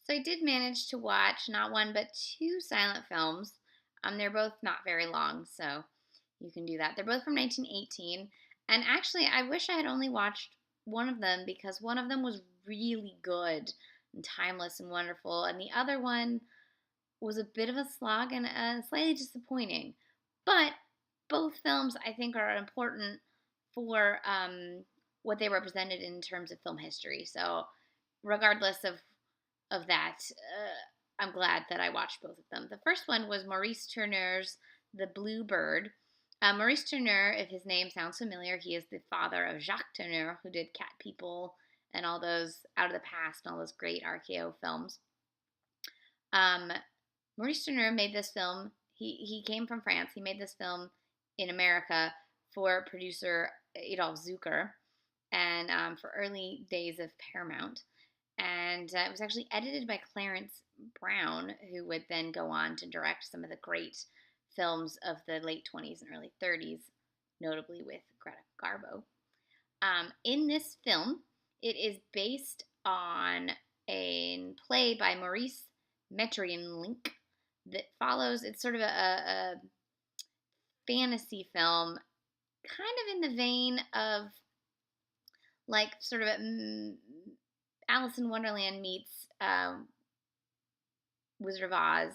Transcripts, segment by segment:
So I did manage to watch not one but two silent films. They're both not very long, so you can do that. They're both from 1918, and actually, I wish I had only watched one of them because one of them was really good and timeless and wonderful, and the other one was a bit of a slog and slightly disappointing. But both films, I think, are important for what they represented in terms of film history. So, regardless of that, I'm glad that I watched both of them. The first one was Maurice Tourneur's The Blue Bird. Maurice Tourneur, if his name sounds familiar, he is the father of Jacques Tourneur, who did Cat People and all those Out of the Past and all those great RKO films. Um, Maurice Tourneur made this film. He came from France. He made this film in America for producer Adolphe Zukor and for early days of Paramount. And it was actually edited by Clarence Brown, who would then go on to direct some of the great films of the late 20s and early 30s, notably with Greta Garbo. In this film, it is based on a play by Maurice Metternich that follows, it's sort of a fantasy film, kind of in the vein of like sort of Alice in Wonderland meets Wizard of Oz,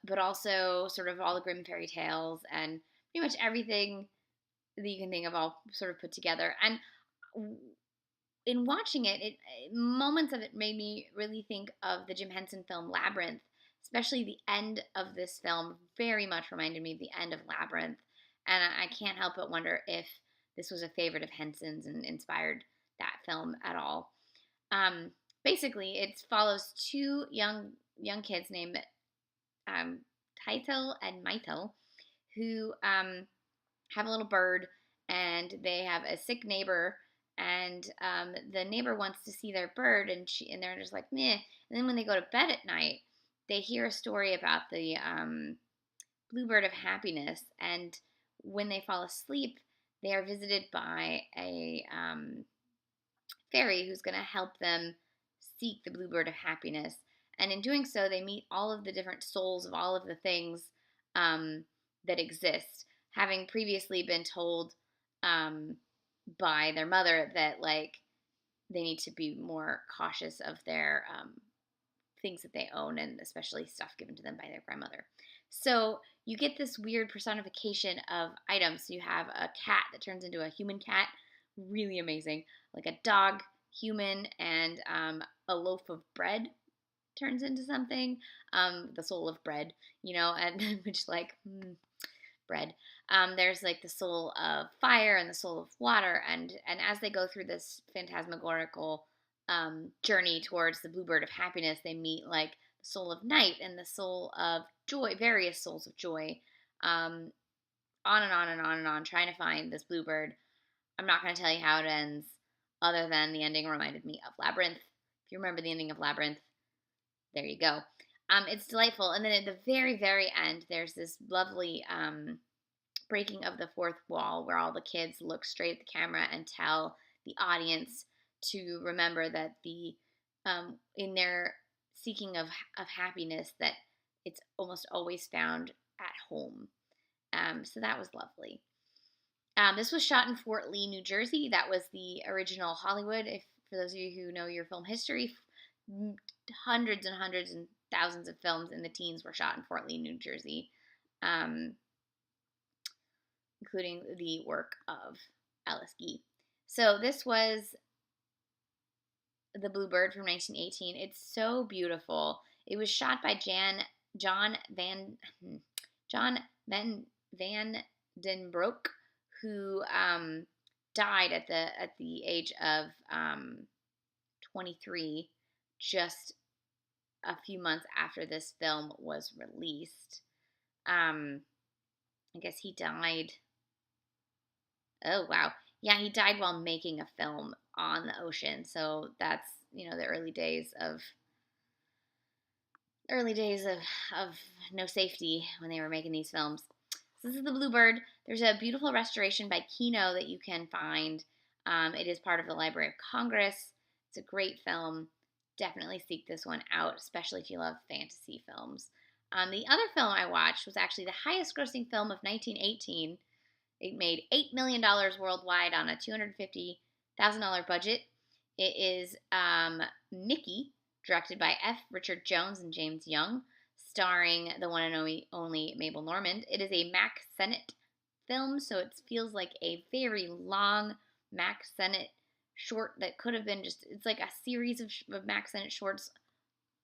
but also sort of all the Grimm fairy tales and pretty much everything that you can think of all sort of put together. And in watching it, moments of it made me really think of the Jim Henson film Labyrinth, especially the end of this film very much reminded me of the end of Labyrinth. And I can't help but wonder if this was a favorite of Henson's and inspired that film at all. Basically, it follows two young kids named Titel and Meitel who have a little bird, and they have a sick neighbor, and the neighbor wants to see their bird, and they're just like meh. And then when they go to bed at night, they hear a story about the bluebird of happiness, and when they fall asleep, they are visited by a fairy who's going to help them seek the bluebird of happiness. And in doing so, they meet all of the different souls of all of the things that exist, having previously been told by their mother that like they need to be more cautious of their things that they own, and especially stuff given to them by their grandmother. So you get this weird personification of items. So you have a cat that turns into a human cat, really amazing, like a dog, human, and a loaf of bread turns into something, the soul of bread, and which like bread. There's like the soul of fire and the soul of water, and as they go through this phantasmagorical journey towards the bluebird of happiness, they meet like the soul of night and the soul of joy, various souls of joy, on and on and on and on, trying to find this bluebird. I'm not going to tell you how it ends, other than the ending reminded me of Labyrinth. If you remember the ending of Labyrinth, there you go. It's delightful. And then at the very, very end, there's this lovely breaking of the fourth wall where all the kids look straight at the camera and tell the audience to remember that in their seeking of happiness, that it's almost always found at home. So that was lovely. This was shot in Fort Lee, New Jersey. That was the original Hollywood. For those of you who know your film history, hundreds and hundreds and thousands of films in the teens were shot in Fort Lee, New Jersey, including the work of Alice Guy. So this was The Bluebird from 1918. It's so beautiful. It was shot by John Van Den Broek, who died at the age of 23, just a few months after this film was released. I guess he died. Oh wow, yeah, he died while making a film on the ocean. So that's the early days of no safety when they were making these films. So this is The Bluebird. There's a beautiful restoration by Kino that you can find. It is part of the Library of Congress. It's a great film. definitely seek this one out, especially if you love fantasy films. The other film I watched was actually the highest grossing film of 1918. It made $8 million worldwide on a $250,000 budget. It is Mickey, directed by F. Richard Jones and James Young, starring the one and only Mabel Normand. It is a Mack Sennett film, so it feels like a very long Mack Sennett short that could have been just, it's like a series of Mack Sennett shorts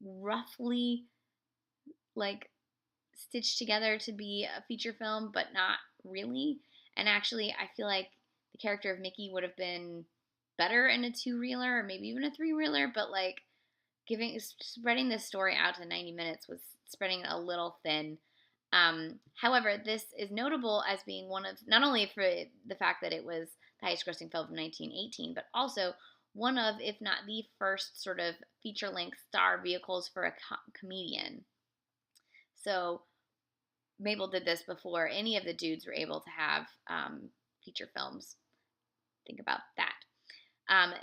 roughly like stitched together to be a feature film, but not really. And actually, I feel like the character of Mickey would have been better in a two-reeler or maybe even a three-reeler, but like spreading this story out to 90 minutes was spreading it a little thin. However, this is notable as being one of, not only for the fact that it was the highest grossing film of 1918, but also one of, if not the first sort of feature-length star vehicles for a comedian. So Mabel did this before any of the dudes were able to have feature films. Think about that.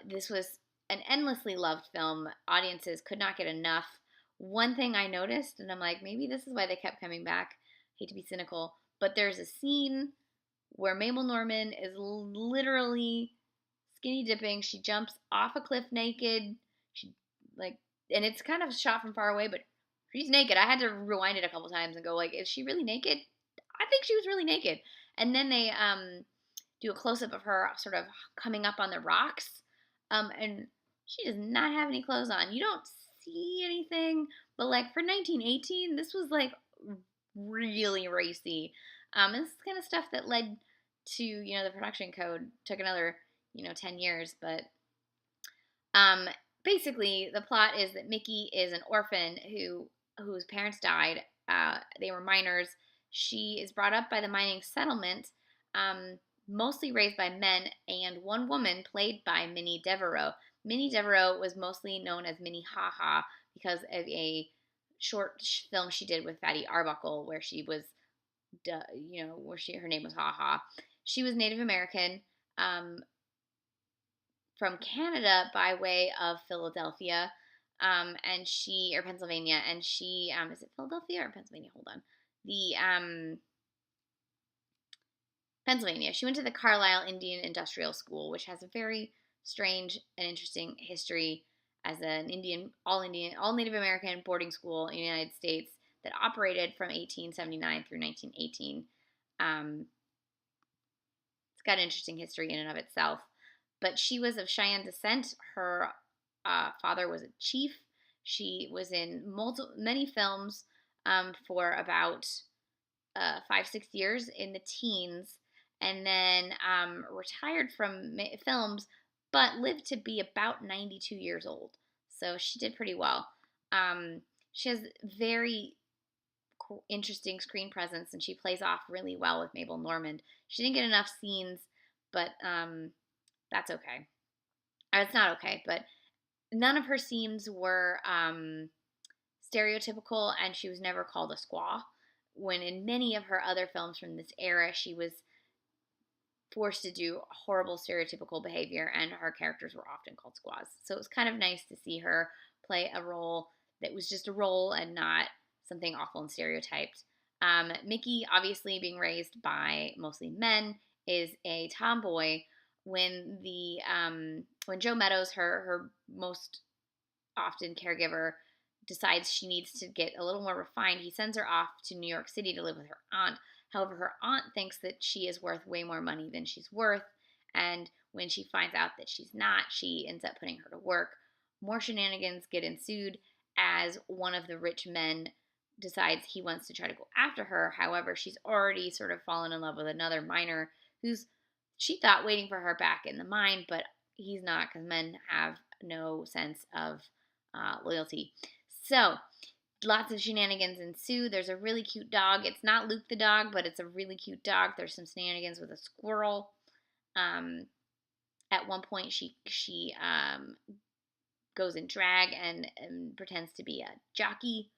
This was an endlessly loved film. Audiences could not get enough. One thing I noticed, and I'm like, maybe this is why they kept coming back. Hate to be cynical, but there's a scene where Mabel Normand is literally skinny dipping. She jumps off a cliff naked. She like, and it's kind of shot from far away, but she's naked. I had to rewind it a couple times and go like, is she really naked? I think she was really naked. And then they do a close up of her sort of coming up on the rocks, and she does not have any clothes on. You don't see anything, but like for 1918, this was like really racy. And this is kind of stuff that led to, the production code. Took another 10 years, but basically the plot is that Mickey is an orphan whose parents died. They were miners. She is brought up by the mining settlement, mostly raised by men, and one woman played by Minnie Devereaux. Minnie Devereaux was mostly known as Minnie Ha Ha because of a short film she did with Fatty Arbuckle where she was, her name was Ha Ha. She was Native American, from Canada by way of Philadelphia, or Pennsylvania, and she, is it Philadelphia or Pennsylvania? Hold on. Pennsylvania. She went to the Carlisle Indian Industrial School, which has a very strange and interesting history as an all Native American boarding school in the United States that operated from 1879 through 1918. It's got an interesting history in and of itself. But she was of Cheyenne descent. Her father was a chief. She was in many films for about 5-6 years in the teens, and then retired from films, but lived to be about 92 years old. So she did pretty well. She has very interesting screen presence, and she plays off really well with Mabel Normand. She didn't get enough scenes, but that's okay. Or it's not okay, but none of her scenes were stereotypical, and she was never called a squaw. When in many of her other films from this era, she was forced to do horrible stereotypical behavior, and her characters were often called squaws. So it was kind of nice to see her play a role that was just a role and not something awful and stereotyped. Mickey, obviously being raised by mostly men, is a tomboy. When Joe Meadows, her most often caregiver, decides she needs to get a little more refined, he sends her off to New York City to live with her aunt. However, her aunt thinks that she is worth way more money than she's worth, and when she finds out that she's not, she ends up putting her to work. More shenanigans get ensued as one of the rich men decides he wants to try to go after her. However, she's already sort of fallen in love with another miner who's, she thought, waiting for her back in the mine, but he's not, because men have no sense of loyalty. So, lots of shenanigans ensue. There's a really cute dog. It's not Luke the dog, but it's a really cute dog. There's some shenanigans with a squirrel. At one point, she goes in drag and pretends to be a jockey.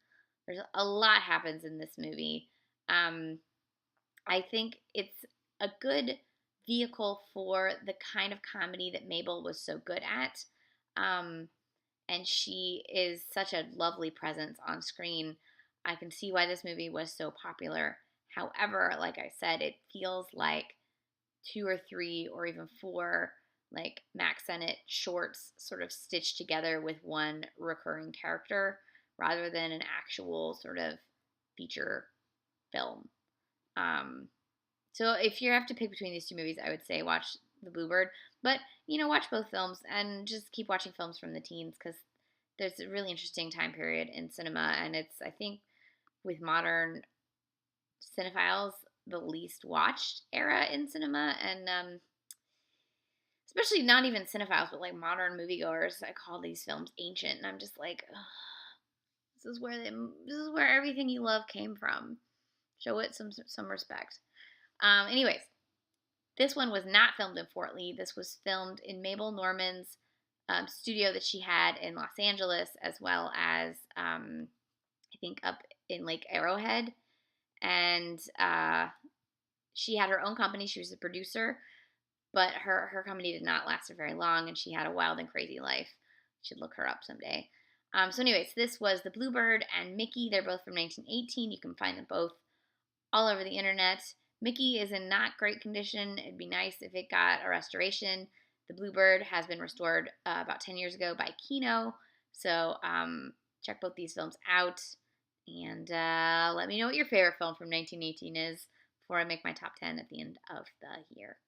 There's a lot happens in this movie. I think it's a good vehicle for the kind of comedy that Mabel was so good at. and she is such a lovely presence on screen. I can see why this movie was so popular. However, like I said, it feels like two or three or even four like Max Sennett shorts sort of stitched together with one recurring character rather than an actual sort of feature film. Um, so if you have to pick between these two movies, I would say watch The Bluebird, but watch both films and just keep watching films from the teens because there's a really interesting time period in cinema, and it's, I think, with modern cinephiles, the least watched era in cinema, and especially not even cinephiles, but like modern moviegoers. I call these films ancient, and I'm just like, ugh, this is where everything you love came from. Show it some respect. Anyways, this one was not filmed in Fort Lee. This was filmed in Mabel Normand's studio that she had in Los Angeles, as well as I think up in Lake Arrowhead. And she had her own company. She was a producer, but her company did not last very long, and she had a wild and crazy life. You should look her up someday. So, anyways, this was The Bluebird and Mickey. They're both from 1918. You can find them both all over the internet. Mickey is in not great condition. It'd be nice if it got a restoration. The Bluebird has been restored about 10 years ago by Kino. So check both these films out. And let me know what your favorite film from 1918 is before I make my top 10 at the end of the year.